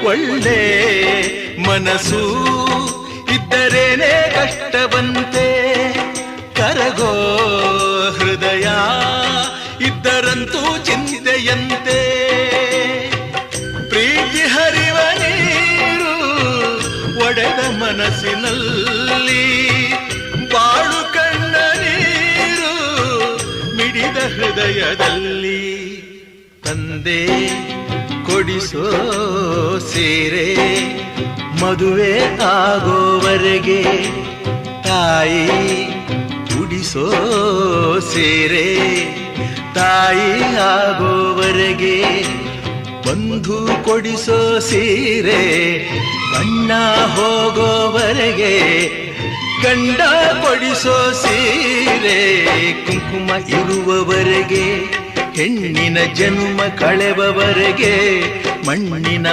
ಒಳ್ಳೆ ಮನಸ್ಸು ಇದ್ದರೇನೆ ಕಷ್ಟವಂತೆ, ಕರಗೋ ಹೃದಯ ಇದ್ದರಂತೂ ಚಿಂತೆಯಂತೆ. ಪ್ರೀತಿ ಹರಿವ ನೀರು ಒಡೆದ ಮನಸ್ಸಿನಲ್ಲಿ, ಬಾಳು ಕಣ್ಣ ನೀರು ಮಿಡಿದ ಹೃದಯದಲ್ಲಿ. ತಂದೆ ಕೊಡಿಸೋ ಸೀರೆ ಮದುವೆ ಆಗೋವರೆಗೆ, ತಾಯಿ ಉಡಿಸೋ ಸೀರೆ ತಾಯಿ ಆಗೋವರೆಗೆ, ಬಂಧು ಕೊಡಿಸೋ ಸೀರೆ ಬಣ್ಣ ಹೋಗೋವರೆಗೆ, ಗಂಡ ಕೊಡಿಸೋ ಸೀರೆ ಕುಂಕುಮ ಇರುವವರೆಗೆ, ಹೆಣ್ಣಿನ ಜನ್ಮ ಕಳೆವವರೆಗೆ, ಮಣ್ಣಿನ